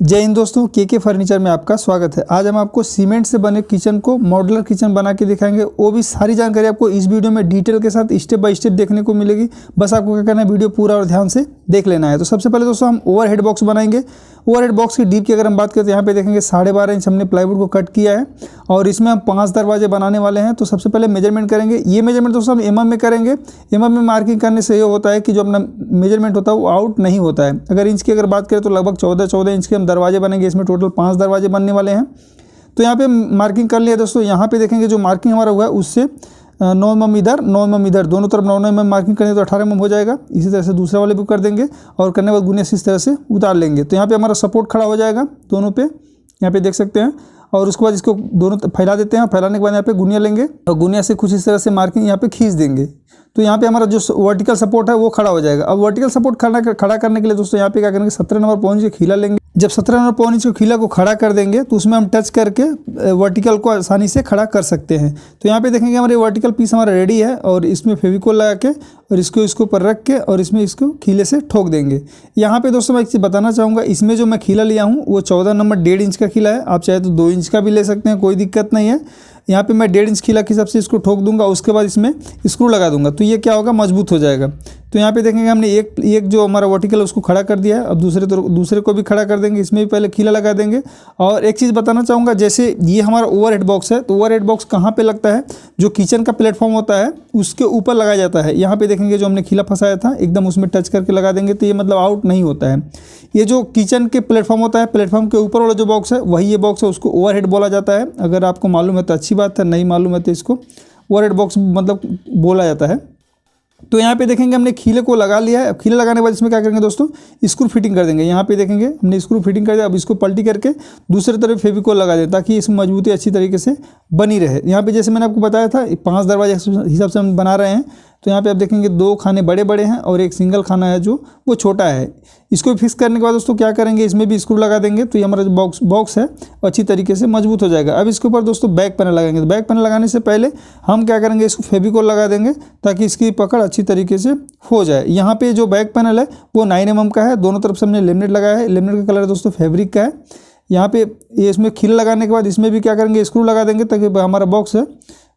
जय हिंद दोस्तों, के फर्नीचर में आपका स्वागत है। आज हम आपको सीमेंट से बने किचन को मॉड्यूलर किचन बना के दिखाएंगे। वो भी सारी जानकारी आपको इस वीडियो में डिटेल के साथ स्टेप बाय स्टेप देखने को मिलेगी। बस आपको क्या करना है, वीडियो पूरा और ध्यान से देख लेना है। तो सबसे पहले दोस्तों हम ओवरहेड बॉक्स बनाएंगे। ओवरहेड बॉक्स की डीप की अगर हम बात करें तो यहाँ पे देखेंगे 12.5 इंच हमने प्लाईवुड को कट किया है और इसमें हम 5 दरवाजे बनाने वाले हैं। तो सबसे पहले मेजरमेंट करेंगे। ये मेजरमेंट दोस्तों हम एमएम में करेंगे। एमएम में मार्किंग करने से ये होता है कि जो अपना मेजरमेंट होता है वो आउट नहीं होता है। अगर इंच की अगर बात करें तो लगभग 14 इंच के हम दरवाजे बनेंगे। इसमें टोटल 5 दरवाजे बनने वाले हैं। तो यहाँ पे मार्किंग कर लिया दोस्तों। यहाँ पे देखेंगे जो मार्किंग हमारा हुआ है उससे 9 mm इधर 9 mm इधर, दोनों तरफ 9 mm मार्किंग करेंगे तो 18 mm हो जाएगा। इसी तरह से दूसरा वाले भी कर देंगे और करने के बाद गुनिया से इस तरह से उतार लेंगे। तो यहाँ पे हमारा सपोर्ट खड़ा हो जाएगा दोनों पे, यहाँ पे देख सकते हैं। और उसके बाद इसको दोनों फैला देते हैं। फैलाने के बाद यहाँ पे गुनिया लेंगे और गुनिया से कुछ इस तरह से मार्किंग यहाँ पे खींच देंगे। तो यहाँ पे हमारा जो वर्टिकल सपोर्ट है वो खड़ा हो जाएगा। अब वर्टिकल सपोर्ट खड़ा करने के लिए दोस्तों यहाँ पे क्या करेंगे, 17 नंबर पौन इंच खीला लेंगे। जब 17 नंबर पौन इंच खीला को खड़ा कर देंगे तो उसमें हम टच करके वर्टिकल को आसानी से खड़ा कर सकते हैं। तो यहाँ पे देखेंगे हमारे वर्टिकल पीस हमारा रेडी है और इसमें फेविकोल लगा के और इसको ऊपर रख के और इसमें इसको खीले से ठोक देंगे। यहाँ पे दोस्तों मैं एक चीज़ बताना चाहूँगा, इसमें जो मैं खीला लिया हूँ वो 14 नंबर 1.5 इंच का खीला है। आप चाहे तो 2 इंच का भी ले सकते हैं, कोई दिक्कत नहीं है। यहाँ पे मैं 1.5 इंच खीला के हिसाब से इसको ठोक दूंगा। उसके बाद इसमें स्क्रू लगा दूंगा तो ये क्या होगा, मजबूत हो जाएगा। तो यहाँ पे देखेंगे हमने एक जो हमारा वर्टिकल है उसको खड़ा कर दिया है। अब दूसरे को भी खड़ा कर देंगे। इसमें भी पहले खीला लगा देंगे। और एक चीज़ बताना चाहूँगा, जैसे ये हमारा ओवरहेड बॉक्स है तो ओवरहेड बॉक्स कहाँ पे लगता है, जो किचन का प्लेटफॉर्म होता है उसके ऊपर लगाया जाता है। यहाँ पे देखेंगे जो हमने खीला फंसाया था एकदम उसमें टच करके लगा देंगे तो ये मतलब आउट नहीं होता है। ये जो किचन के प्लेटफॉर्म होता है, प्लेटफॉर्म के ऊपर वाला जो बॉक्स है वही ये बॉक्स है, उसको ओवरहेड बोला जाता है। अगर आपको मालूम है तो अच्छी बात है, नहीं मालूम है तो इसको ओवरहेड बॉक्स मतलब बोला जाता है। तो यहाँ पे देखेंगे हमने खीले को लगा लिया है। अब खीले लगाने के बाद इसमें क्या करेंगे दोस्तों, स्क्रू फिटिंग कर देंगे। यहाँ पे देखेंगे हमने स्क्रू फिटिंग कर दिया। अब इसको पलटी करके दूसरी तरफ फेविकोल लगा दें ताकि इसमें मजबूती अच्छी तरीके से बनी रहे। यहाँ पे जैसे मैंने आपको बताया था 5 दरवाजे हिसाब से हम बना रहे हैं। तो यहाँ पे आप देखेंगे 2 खाने बड़े बड़े हैं और एक सिंगल खाना है जो वो छोटा है। इसको फिक्स करने के बाद दोस्तों क्या करेंगे, इसमें भी स्क्रू लगा देंगे तो ये हमारा जो बॉक्स है अच्छी तरीके से मजबूत हो जाएगा। अब इसके ऊपर दोस्तों बैक पैनल लगाएंगे। तो बैक पैनल लगाने से पहले हम क्या करेंगे, इसको फेविकोल लगा देंगे ताकि इसकी पकड़ अच्छी तरीके से हो जाए। यहाँ पे जो बैक पैनल है वो 9 mm का है। दोनों तरफ से हमने लेमिनेट लगाया है। लेमिनेट का कलर दोस्तों फैब्रिक का है। यहाँ पे ये इसमें खीला लगाने के बाद इसमें भी क्या करेंगे, स्क्रू लगा देंगे ताकि हमारा बॉक्स है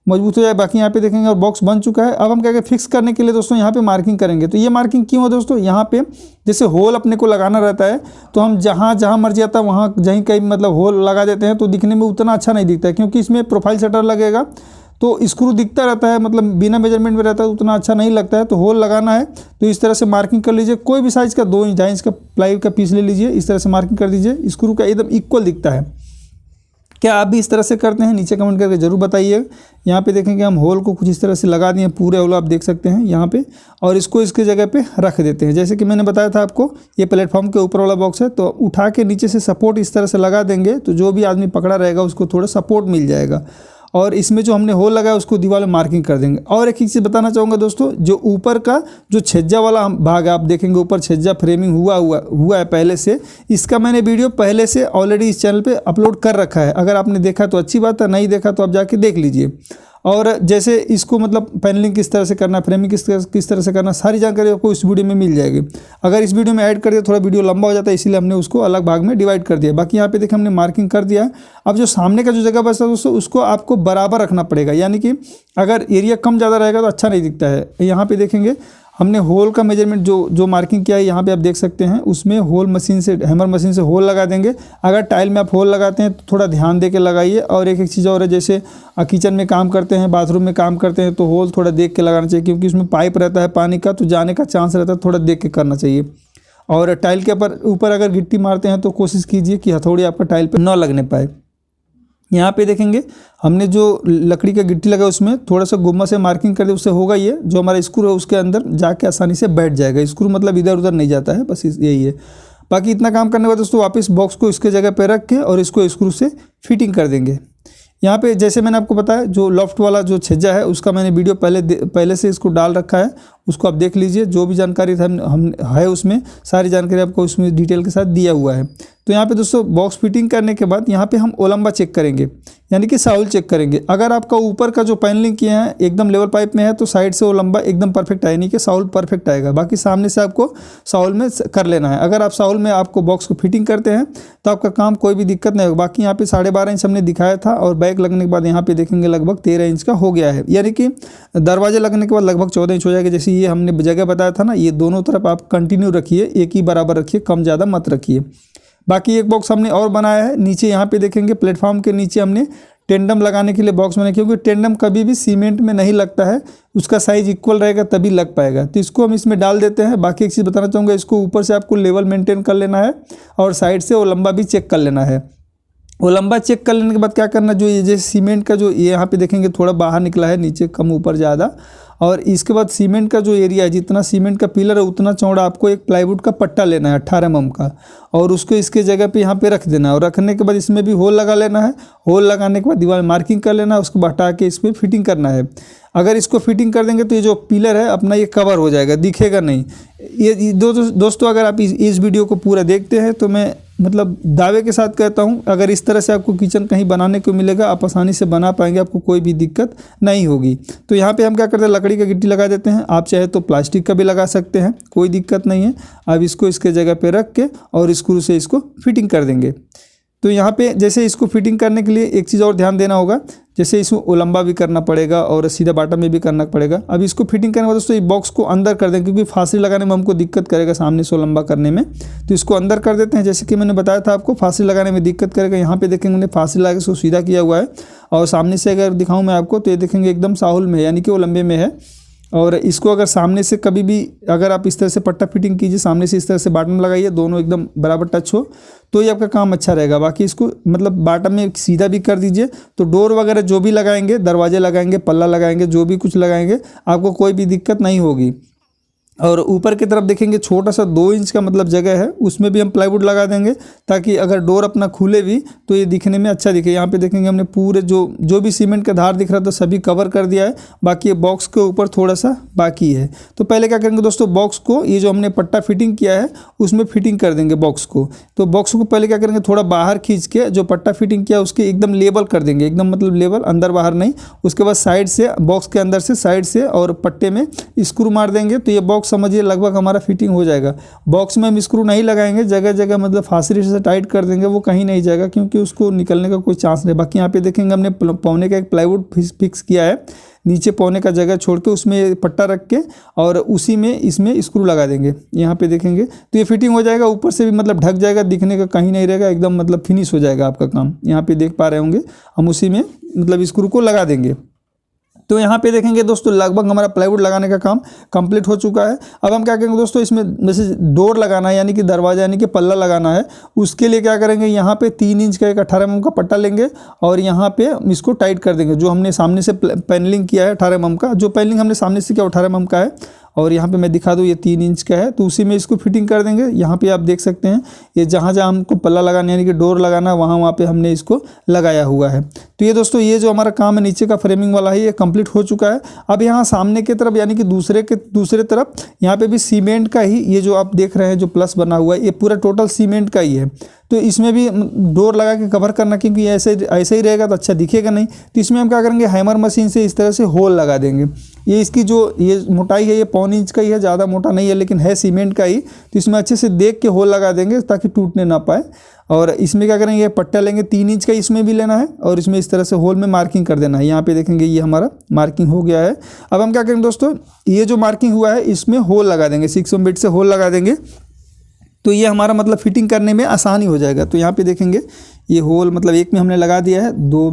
मजबूत हो जाए। बाकी यहाँ पे देखेंगे और बॉक्स बन चुका है। अब हम क्या करेंगे, फिक्स करने के लिए दोस्तों यहाँ पे मार्किंग करेंगे। तो ये मार्किंग क्यों है दोस्तों, यहाँ पे जैसे होल अपने को लगाना रहता है तो हम जहाँ मर्जी आता है वहाँ कहीं मतलब होल लगा देते हैं तो दिखने में उतना अच्छा नहीं दिखता है, क्योंकि इसमें प्रोफाइल शटर लगेगा तो स्क्रू दिखता रहता है, मतलब बिना मेजरमेंट में रहता है, उतना अच्छा नहीं लगता है। तो होल लगाना है तो इस तरह से मार्किंग कर लीजिए। कोई भी साइज़ का 2 इंच 2.5 इंच का प्लाई का पीस ले लीजिए, इस तरह से मार्किंग कर दीजिए। स्क्रू का एकदम इक्वल दिखता है। क्या आप भी इस तरह से करते हैं, नीचे कमेंट करके जरूर बताइए। यहाँ पे देखेंगे हम होल को कुछ इस तरह से लगा दिए, पूरे होल आप देख सकते हैं यहाँ पे, और इसको इसके जगह पे रख देते हैं। जैसे कि मैंने बताया था आपको, ये प्लेटफॉर्म के ऊपर वाला बॉक्स है तो उठा के नीचे से सपोर्ट इस तरह से लगा देंगे तो जो भी आदमी पकड़ा रहेगा उसको थोड़ा सपोर्ट मिल जाएगा। और इसमें जो हमने होल लगाया उसको दीवार में मार्किंग कर देंगे। और एक चीज़ बताना चाहूँगा दोस्तों, जो ऊपर का जो छज्जा वाला भाग है आप देखेंगे ऊपर छज्जा फ्रेमिंग हुआ है पहले से। इसका मैंने वीडियो पहले से ऑलरेडी इस चैनल पे अपलोड कर रखा है। अगर आपने देखा तो अच्छी बात है, नहीं देखा तो आप जाके देख लीजिए। और जैसे इसको मतलब पैनलिंग किस तरह से करना, फ्रेमिंग किस तरह से करना, सारी जानकारी आपको इस वीडियो में मिल जाएगी। अगर इस वीडियो में ऐड कर दिया थोड़ा वीडियो लंबा हो जाता है, इसीलिए हमने उसको अलग भाग में डिवाइड कर दिया। बाकी यहाँ पे देखिए हमने मार्किंग कर दिया है। अब जो सामने का जो जगह बचता है दोस्तों उसको आपको बराबर रखना पड़ेगा, यानी कि अगर एरिया कम ज़्यादा रहेगा तो अच्छा नहीं दिखता है। यहाँ पे देखेंगे हमने होल का मेजरमेंट जो मार्किंग किया है यहाँ पे आप देख सकते हैं, उसमें होल मशीन से हैमर मशीन से होल लगा देंगे। अगर टाइल में आप होल लगाते हैं तो थोड़ा ध्यान दे के लगाइए। और एक चीज़ और है, जैसे किचन में काम करते हैं, बाथरूम में काम करते हैं तो होल थोड़ा देख के लगाना चाहिए, क्योंकि उसमें पाइप रहता है पानी का तो जाने का चांस रहता है, थोड़ा देख के करना चाहिए। और टाइल के ऊपर अगर गिट्टी मारते हैं तो कोशिश कीजिए कि हथौड़ी आपका टाइल पर न लगने पाए। यहाँ पे देखेंगे हमने जो लकड़ी का गिट्टी लगा उसमें थोड़ा सा गुम्मा से मार्किंग कर दे, उससे होगा ये जो हमारा स्क्रू है उसके अंदर जाके आसानी से बैठ जाएगा। स्क्रू मतलब इधर उधर नहीं जाता है, बस यही है। बाकी इतना काम करने के बाद दोस्तों वापस बॉक्स को इसके जगह पे रख के और इसको स्क्रू से फिटिंग कर देंगे। यहाँ पे जैसे मैंने आपको बताया जो लॉफ्ट वाला जो छज्जा है उसका मैंने वीडियो पहले से इसको डाल रखा है, उसको आप देख लीजिए, जो भी जानकारी हम है उसमें सारी जानकारी आपको उसमें डिटेल के साथ दिया हुआ है। तो यहाँ पे दोस्तों बॉक्स फिटिंग करने के बाद यहाँ पे हम ओलंबा चेक करेंगे, यानी कि साउल चेक करेंगे। अगर आपका ऊपर का जो पैनलिंग किया है एकदम लेवल पाइप में है तो साइड से ओलंबा एकदम परफेक्ट आए, यानी कि साउल परफेक्ट आएगा। बाकी सामने से आपको साउल में कर लेना है। अगर आप साउल में आपको बॉक्स को फिटिंग करते हैं तो आपका काम कोई भी दिक्कत नहीं होगा। बाकी यहाँ पे 12.5 इंच हमने दिखाया था और बैक लगने के बाद यहाँ पे देखेंगे लगभग 13 इंच का हो गया है, यानी कि दरवाजे लगने के बाद लगभग 14 इंच हो जाएगा। जैसे ये हमने जगह बताया था ना, ये दोनों तरफ आप कंटिन्यू रखिए, एक ही बराबर रखिए, कम ज़्यादा मत रखिए। बाकी एक बॉक्स हमने और बनाया है नीचे, यहाँ पे देखेंगे प्लेटफॉर्म के नीचे हमने टेंडम लगाने के लिए बॉक्स बनाया, क्योंकि टेंडम कभी भी सीमेंट में नहीं लगता है, उसका साइज इक्वल रहेगा तभी लग पाएगा। तो इसको हम इसमें डाल देते हैं। बाकी एक चीज़ बताना चाहूँगा, इसको ऊपर से आपको लेवल मेंटेन कर लेना है और साइड से वो लंबा भी चेक कर लेना है। वो लंबा चेक कर लेने के बाद क्या करना, जो ये जैसे सीमेंट का जो ये यहाँ पे देखेंगे थोड़ा बाहर निकला है, नीचे कम ऊपर ज़्यादा, और इसके बाद सीमेंट का जो एरिया है, जितना सीमेंट का पिलर है उतना चौड़ा आपको एक प्लाईवुड का पट्टा लेना है 18 mm का, और उसको इसके जगह पे यहाँ पे रख देना है। और रखने के बाद इसमें भी होल लगा लेना है। होल लगाने के बाद दीवार मार्किंग कर लेना है, उसको हटा के इस पर फिटिंग करना है। अगर इसको फिटिंग कर देंगे तो ये जो पिलर है अपना ये कवर हो जाएगा, दिखेगा नहीं। ये दोस्तों अगर आप इस वीडियो को पूरा देखते हैं तो मैं मतलब दावे के साथ कहता हूँ, अगर इस तरह से आपको किचन कहीं बनाने को मिलेगा, आप आसानी से बना पाएंगे, आपको कोई भी दिक्कत नहीं होगी। तो यहाँ पे हम क्या करते हैं, लकड़ी का गिट्टी लगा देते हैं। आप चाहे तो प्लास्टिक का भी लगा सकते हैं, कोई दिक्कत नहीं है। अब इसको इसके जगह पे रख के और स्क्रू से इसको फिटिंग कर देंगे। तो यहाँ पे जैसे इसको फिटिंग करने के लिए एक चीज़ और ध्यान देना होगा, जैसे इसको ओलंबा भी करना पड़ेगा और सीधा बाटम में भी करना पड़ेगा। अब इसको फिटिंग करने के बाद दोस्तों ये बॉक्स को अंदर कर दें, क्योंकि फांसी लगाने में हमको दिक्कत करेगा सामने से ओलंबा करने में। तो इसको अंदर कर देते हैं, जैसे कि मैंने बताया था आपको फांसी लगाने में दिक्कत करेगा। यहाँ पे देखेंगे मैंने फांसी लगा के इसको सीधा किया हुआ है, और सामने से अगर दिखाऊँ मैं आपको तो ये देखेंगे एकदम साहुल में, यानी कि वो लंबे में है। और इसको अगर सामने से कभी भी अगर आप इस तरह से पट्टा फिटिंग कीजिए, सामने से इस तरह से बॉटम लगाइए, दोनों एकदम बराबर टच हो तो ये आपका काम अच्छा रहेगा। बाकी इसको मतलब बॉटम में सीधा भी कर दीजिए, तो डोर वगैरह जो भी लगाएंगे, दरवाजे लगाएंगे, पल्ला लगाएंगे, जो भी कुछ लगाएंगे, आपको कोई भी दिक्कत नहीं होगी। और ऊपर की तरफ देखेंगे छोटा सा 2 इंच का मतलब जगह है, उसमें भी हम प्लाईवुड लगा देंगे, ताकि अगर डोर अपना खुले भी तो ये दिखने में अच्छा दिखे। यहाँ पे देखेंगे हमने पूरे जो भी सीमेंट का धार दिख रहा था सभी कवर कर दिया है। बाकी ये बॉक्स के ऊपर थोड़ा सा बाकी है। तो पहले क्या करेंगे दोस्तों, बॉक्स को ये जो हमने पट्टा फिटिंग किया है उसमें फिटिंग कर देंगे बॉक्स को। तो बॉक्स को पहले क्या करेंगे, थोड़ा बाहर खींच के जो पट्टा फिटिंग किया उसके एकदम लेवल कर देंगे, एकदम मतलब लेवल, अंदर बाहर नहीं। उसके बाद साइड से बॉक्स के अंदर से साइड से और पट्टे में स्क्रू मार देंगे, तो ये बॉक्स समझिए लगभग हमारा फिटिंग हो जाएगा। बॉक्स में हम स्क्रू नहीं लगाएंगे, जगह जगह मतलब फांसी से टाइट कर देंगे, वो कहीं नहीं जाएगा, क्योंकि उसको निकलने का कोई चांस नहीं। बाकी यहाँ पे देखेंगे हमने पौने का एक प्लाईवुड फिक्स किया है, नीचे पौने का जगह छोड़ के उसमें पट्टा रख के और उसी में इसमें स्क्रू लगा देंगे। यहाँ पे देखेंगे तो ये फिटिंग हो जाएगा, ऊपर से भी मतलब ढक जाएगा, दिखने का कहीं नहीं रहेगा, एकदम मतलब फिनिश हो जाएगा आपका काम। यहाँ पे देख पा रहे होंगे हम उसी में मतलब स्क्रू को लगा देंगे। तो यहाँ पे देखेंगे दोस्तों लगभग हमारा प्लाईवुड लगाने का काम कंप्लीट हो चुका है। अब हम क्या करेंगे दोस्तों, इसमें जैसे डोर लगाना है, यानी कि दरवाजा यानी कि पल्ला लगाना है, उसके लिए क्या करेंगे, यहाँ पे 3 इंच का एक 18 mm का पट्टा लेंगे और यहाँ पे इसको टाइट कर देंगे। जो हमने सामने से पैनलिंग किया है 18 mm का, जो पैनलिंग हमने सामने से किया 18 mm का है, और यहाँ पे मैं दिखा दूँ ये 3 इंच का है, तो उसी में इसको फिटिंग कर देंगे। यहाँ पे आप देख सकते हैं ये जहाँ जहाँ हमको पल्ला लगाना यानी कि डोर लगाना है वहाँ पे हमने इसको लगाया हुआ है। तो ये दोस्तों ये जो हमारा काम है नीचे का फ्रेमिंग वाला है ये कंप्लीट हो चुका है। अब यहाँ सामने की तरफ यानी कि दूसरे तरफ यहाँ पे भी सीमेंट का ही ये जो आप देख रहे हैं जो प्लस बना हुआ है, ये पूरा टोटल सीमेंट का ही है। तो इसमें भी डोर लगा के कवर करना, क्योंकि ऐसे ही रहेगा तो अच्छा दिखेगा नहीं। तो इसमें हम क्या करेंगे, हैमर मशीन से इस तरह से होल लगा देंगे। ये इसकी जो ये मोटाई है ये 1.25 इंच का ही है, ज़्यादा मोटा नहीं है, लेकिन है सीमेंट का ही। तो इसमें अच्छे से देख के होल लगा देंगे ताकि टूटने ना पाए। और इसमें क्या करेंगे, पट्टा लेंगे 3 इंच का, इसमें भी लेना है और इसमें इस तरह से होल में मार्किंग कर देना है। यहाँ पे देखेंगे ये हमारा मार्किंग हो गया है। अब हम क्या करेंगे दोस्तों, ये जो मार्किंग हुआ है इसमें होल लगा देंगे, 6 mm बिट से होल लगा देंगे, तो ये हमारा मतलब फिटिंग करने में आसानी हो जाएगा। तो यहाँ पे देखेंगे ये होल मतलब एक में हमने लगा दिया है,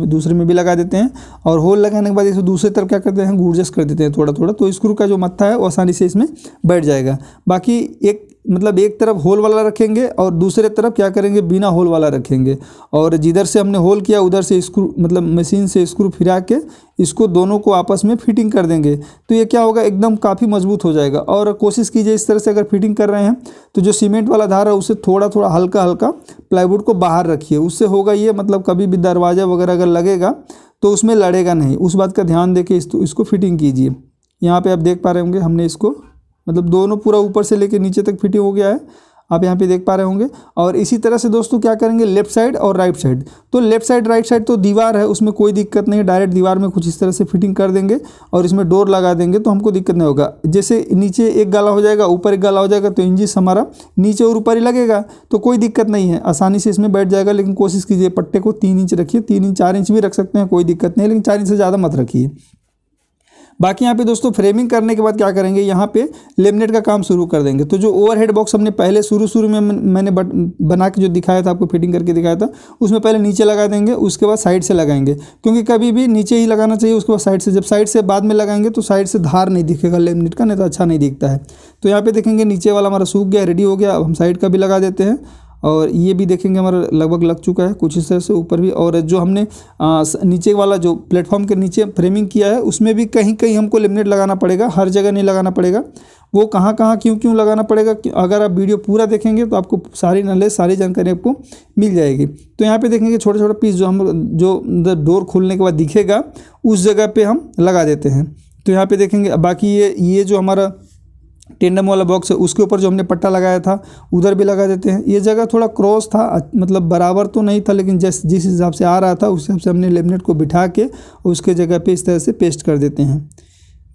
दूसरे में भी लगा देते हैं। और होल लगाने के बाद इसको दूसरी तरफ क्या करते हैं, गुड़जस कर देते हैं थोड़ा थोड़ा, तो स्क्रू का जो मत्था है वो आसानी से इसमें बैठ जाएगा। बाकी एक तरफ होल वाला रखेंगे और दूसरे तरफ क्या करेंगे, बिना होल वाला रखेंगे। और जिधर से हमने होल किया उधर से स्क्रू मतलब मशीन से स्क्रू फिरा के इसको दोनों को आपस में फिटिंग कर देंगे। तो ये क्या होगा, एकदम काफ़ी मजबूत हो जाएगा। और कोशिश कीजिए इस तरह से अगर फिटिंग कर रहे हैं तो जो सीमेंट वाला धार है उससे थोड़ा थोड़ा हल्का हल्का प्लाईवुड को बाहर रखिए, उससे होगा ये मतलब कभी भी दरवाजा वगैरह अगर लगेगा तो उसमें लड़ेगा नहीं। उस बात का ध्यान देके इसको फिटिंग कीजिए। यहाँ पे आप देख पा रहे होंगे हमने इसको मतलब दोनों पूरा ऊपर से लेके नीचे तक फिटिंग हो गया है, आप यहाँ पे देख पा रहे होंगे। और इसी तरह से दोस्तों क्या करेंगे लेफ्ट साइड और राइट साइड, तो लेफ्ट साइड राइट साइड तो दीवार है उसमें कोई दिक्कत नहीं है, डायरेक्ट दीवार में कुछ इस तरह से फिटिंग कर देंगे और इसमें डोर लगा देंगे तो हमको दिक्कत नहीं होगा। जैसे नीचे एक गाला हो जाएगा ऊपर एक गाला हो जाएगा तो इंजिस हमारा नीचे और ऊपर ही लगेगा तो कोई दिक्कत नहीं है, आसानी से इसमें बैठ जाएगा। लेकिन कोशिश कीजिए पट्टे को 3 इंच रखिए, 3 इंच 4 इंच भी रख सकते हैं कोई दिक्कत नहीं, लेकिन 4 इंच से ज़्यादा मत रखिए। बाकी यहाँ पे दोस्तों फ्रेमिंग करने के बाद क्या करेंगे यहाँ पे लेमिनेट का काम शुरू कर देंगे। तो जो ओवरहेड बॉक्स हमने पहले शुरू में मैंने बना के जो दिखाया था आपको फिटिंग करके दिखाया था उसमें पहले नीचे लगा देंगे, उसके बाद साइड से लगाएंगे, क्योंकि कभी भी नीचे ही लगाना चाहिए, उसके बाद साइड से। जब साइड से बाद में लगाएंगे तो साइड से धार नहीं दिखेगा लेमिनेट का, नहीं तो अच्छा नहीं दिखता है। तो यहाँ पे देखेंगे नीचे वाला हमारा सूख गया, रेडी हो गया। अब हम साइड का भी लगा देते हैं और ये भी देखेंगे हमारा लगभग लग चुका है कुछ इस तरह से ऊपर भी। और जो हमने नीचे वाला जो प्लेटफॉर्म के नीचे फ्रेमिंग किया है उसमें भी कहीं कहीं हमको लेमिनेट लगाना पड़ेगा, हर जगह नहीं लगाना पड़ेगा। वो कहाँ कहाँ क्यों लगाना पड़ेगा, अगर आप वीडियो पूरा देखेंगे तो आपको सारी नॉलेज सारी जानकारी आपको मिल जाएगी। तो यहाँ पे देखेंगे छोटा छोटा पीस जो डोर खोलने के बाद दिखेगा उस जगह पे हम लगा देते हैं। तो यहाँ पे देखेंगे बाकी ये जो हमारा टेंडम वाला बॉक्स है उसके ऊपर जो हमने पट्टा लगाया था उधर भी लगा देते हैं। ये जगह थोड़ा क्रॉस था, मतलब बराबर तो नहीं था, लेकिन जिस हिसाब से आ रहा था उस हिसाब से हमने लेमिनेट को बिठा के उसके जगह पे इस तरह से पेस्ट कर देते हैं।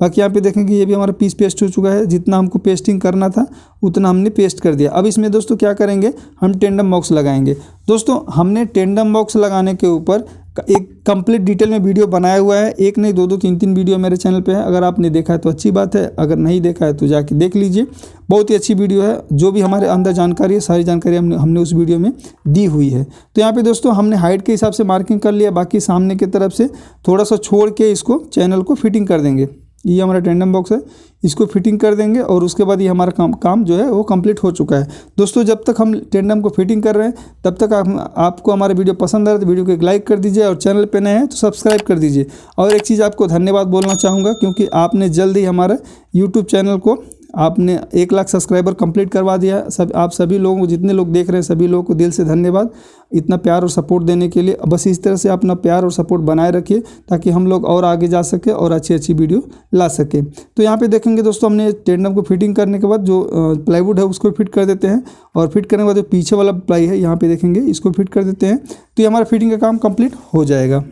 बाकी यहाँ पे देखेंगे ये भी हमारा पीस पेस्ट हो चुका है, जितना हमको पेस्टिंग करना था उतना हमने पेस्ट कर दिया। अब इसमें दोस्तों क्या करेंगे हम टेंडम बॉक्स लगाएंगे। दोस्तों हमने टेंडम बॉक्स लगाने के ऊपर एक कंप्लीट डिटेल में वीडियो बनाया हुआ है, एक नहीं 2 3 वीडियो मेरे चैनल पे है। अगर आपने देखा है तो अच्छी बात है, अगर नहीं देखा है तो जाके देख लीजिए, बहुत ही अच्छी वीडियो है। जो भी हमारे अंदर जानकारी है सारी जानकारी हमने उस वीडियो में दी हुई है। तो यहाँ पे दोस्तों हमने हाइट के हिसाब से मार्किंग कर लिया, बाकी सामने की तरफ से थोड़ा सा छोड़ के इसको चैनल को फिटिंग कर देंगे। ये हमारा टेंडम बॉक्स है, इसको फिटिंग कर देंगे और उसके बाद ये हमारा काम जो है वो कंप्लीट हो चुका है। दोस्तों जब तक हम टेंडम को फिटिंग कर रहे हैं तब तक आपको हमारा वीडियो पसंद आ रहा है तो वीडियो को एक लाइक कर दीजिए और चैनल पे नए हैं तो सब्सक्राइब कर दीजिए। और एक चीज़ आपको धन्यवाद बोलना चाहूँगा, क्योंकि आपने जल्द ही हमारे यूट्यूब चैनल को आपने 1 लाख सब्सक्राइबर कंप्लीट करवा दिया। आप सभी लोगों को, जितने लोग देख रहे हैं सभी लोगों को दिल से धन्यवाद इतना प्यार और सपोर्ट देने के लिए। बस इस तरह से अपना प्यार और सपोर्ट बनाए रखिए ताकि हम लोग और आगे जा सके और अच्छी वीडियो ला सके। तो यहाँ पे देखेंगे दोस्तों हमने टेंडम को फिटिंग करने के बाद जो प्लाईवुड है उसको फिट कर देते हैं और फिट करने के बाद जो पीछे वाला प्लाई है यहाँ पे देखेंगे इसको फिट कर देते हैं। तो ये हमारा फिटिंग का काम कंप्लीट हो जाएगा।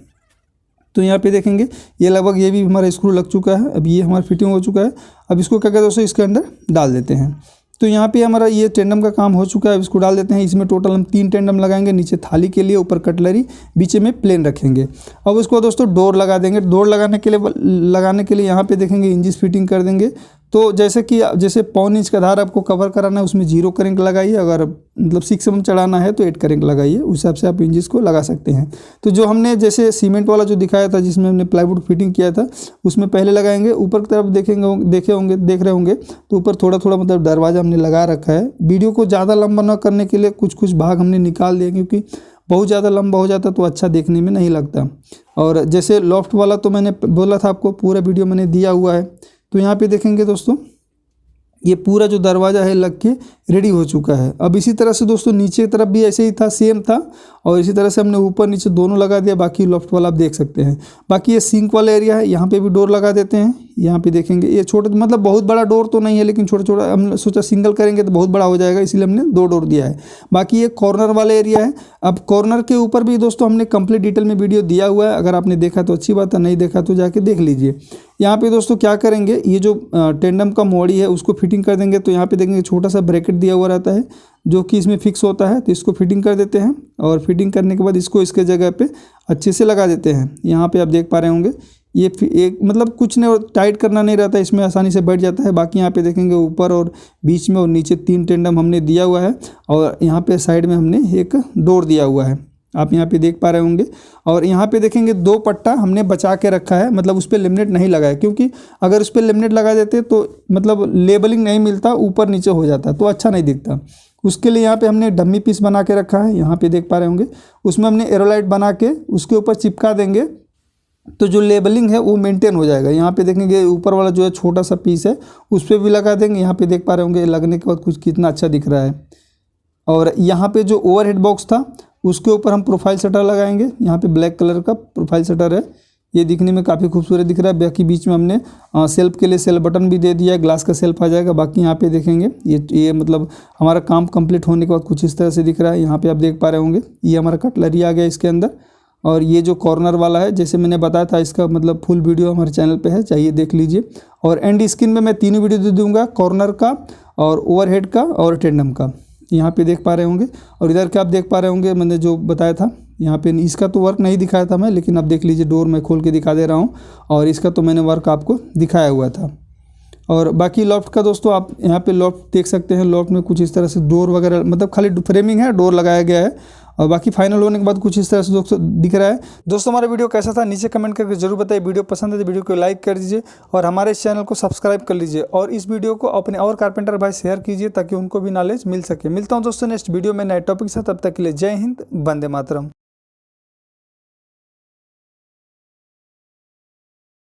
तो यहाँ पे देखेंगे ये लगभग ये भी हमारा स्क्रू लग चुका है, अब ये हमारा फिटिंग हो चुका है। अब इसको क्या कहते हैं दोस्तों इसके अंदर डाल देते हैं। तो यहाँ पे हमारा ये टेंडम का काम हो चुका है, अब इसको डाल देते हैं। इसमें टोटल हम 3 टेंडम लगाएंगे, नीचे थाली के लिए, ऊपर कटलरी, बीच में प्लेन रखेंगे। अब उसको दोस्तों डोर लगा देंगे। डोर लगाने के लिए यहाँ पे देखेंगे इंजिस फिटिंग कर देंगे। तो जैसे 1.25 इंच का धार आपको कवर कराना है उसमें 0 करेंट लगाइए, अगर मतलब 6 mm चढ़ाना है तो 8 करेंट लगाइए, उस हिसाब से आप इंजिस को लगा सकते हैं। तो जो हमने जैसे सीमेंट वाला जो दिखाया था जिसमें हमने प्लाईवुड फिटिंग किया था उसमें पहले लगाएंगे। ऊपर की तरफ देख रहे होंगे तो ऊपर थोड़ा मतलब दरवाज़ा हमने लगा रखा है। वीडियो को ज़्यादा लंबा न करने के लिए कुछ भाग हमने निकाल दिया, क्योंकि बहुत ज़्यादा लंबा हो जाता तो अच्छा देखने में नहीं लगता। और जैसे लॉफ्ट वाला तो मैंने बोला था आपको पूरा वीडियो मैंने दिया हुआ है। तो यहाँ पे देखेंगे दोस्तों ये पूरा जो दरवाज़ा है लग के रेडी हो चुका है। अब इसी तरह से दोस्तों नीचे की तरफ भी ऐसे ही था, सेम था, और इसी तरह से हमने ऊपर नीचे दोनों लगा दिया। बाकी लॉफ्ट वाला आप देख सकते हैं। बाकी ये सिंक वाला एरिया है, यहाँ पे भी डोर लगा देते हैं। यहाँ पे देखेंगे ये छोटे, मतलब बहुत बड़ा डोर तो नहीं है लेकिन छोटा हम सोचा सिंगल करेंगे तो बहुत बड़ा हो जाएगा, इसलिए हमने 2 डोर दिया है। बाकी ये कॉर्नर वाला एरिया है। अब कॉर्नर के ऊपर भी दोस्तों हमने कंप्लीट डिटेल में वीडियो दिया हुआ है, अगर आपने देखा तो अच्छी बात है, नहीं देखा तो जाके देख लीजिए। यहाँ पे दोस्तों क्या करेंगे, ये जो टेंडम का मोड़ी है उसको फिटिंग कर देंगे। तो यहाँ पे देखेंगे छोटा सा ब्रैकेट दिया हुआ रहता है जो कि इसमें फिक्स होता है, तो इसको फिटिंग कर देते हैं और फिटिंग करने के बाद इसको इसके जगह पे अच्छे से लगा देते हैं। यहाँ पे आप देख पा रहे होंगे ये एक मतलब कुछ नहीं टाइट करना नहीं रहता, इसमें आसानी से बैठ जाता है। बाकी यहाँ पे देखेंगे ऊपर और बीच में और नीचे 3 टेंडम हमने दिया हुआ है और यहाँ पे साइड में हमने एक डोर दिया हुआ है, आप यहाँ पे देख पा रहे होंगे। और यहाँ पे देखेंगे 2 पट्टा हमने बचा के रखा है, मतलब उस पर लेमिनेट नहीं लगाया, क्योंकि अगर उस पर लेमिनेट लगा देते तो मतलब लेबलिंग नहीं मिलता, ऊपर नीचे हो जाता तो अच्छा नहीं दिखता। उसके लिए यहाँ पे हमने डम्मी पीस बना के रखा है, यहाँ पे देख पा रहे होंगे। उसमें हमने एरोलाइट बना के उसके ऊपर चिपका देंगे तो जो लेबलिंग है वो मेंटेन हो जाएगा। यहाँ पे देखेंगे ऊपर वाला जो है छोटा सा पीस है उस पर भी लगा देंगे। यहाँ पे देख पा रहे होंगे लगने के बाद कुछ कितना अच्छा दिख रहा है। और यहाँ पे जो ओवरहेड बॉक्स था उसके ऊपर हम प्रोफाइल शटर लगाएंगे। यहाँ पे ब्लैक कलर का प्रोफाइल शटर है, ये दिखने में काफ़ी खूबसूरत दिख रहा है। बाकी बीच में हमने सेल्फ के लिए सेल बटन भी दे दिया है, ग्लास का सेल्फ आ जाएगा। बाकी यहाँ पे देखेंगे ये मतलब हमारा काम कंप्लीट होने के बाद कुछ इस तरह से दिख रहा है। यहाँ पे आप देख पा रहे होंगे ये हमारा कटलरी आ गया इसके अंदर। और ये जो कॉर्नर वाला है, जैसे मैंने बताया था, इसका मतलब फुल वीडियो हमारे चैनल पे है, चाहिए देख लीजिए। और एंड स्क्रीन में मैं तीनों वीडियो दे दूंगा, कॉर्नर का और ओवरहेड का और टेंडम का। यहाँ पे देख पा रहे होंगे। और इधर क्या आप देख पा रहे होंगे, मैंने जो बताया था यहाँ पे, इसका तो वर्क नहीं दिखाया था मैं, लेकिन अब देख लीजिए डोर मैं खोल के दिखा दे रहा हूँ। और इसका तो मैंने वर्क आपको दिखाया हुआ था। और बाकी लॉफ्ट का दोस्तों आप यहाँ पे लॉफ्ट देख सकते हैं। लॉफ्ट में कुछ इस तरह से डोर वगैरह, मतलब खाली फ्रेमिंग है, डोर लगाया गया है। और बाकी फाइनल होने के बाद कुछ इस तरह से दोस्तों दिख रहा है। दोस्तों हमारा वीडियो कैसा था नीचे कमेंट करके जरूर बताइए। वीडियो पसंद है तो वीडियो को लाइक कर दीजिए और हमारे इस चैनल को सब्सक्राइब कर लीजिए। और इस वीडियो को अपने और कारपेंटर भाई शेयर कीजिए ताकि उनको भी नॉलेज मिल सके। मिलता हूँ दोस्तों नेक्स्ट वीडियो में नए टॉपिक से, तब तक के लिए जय हिंद, वंदे मातरम।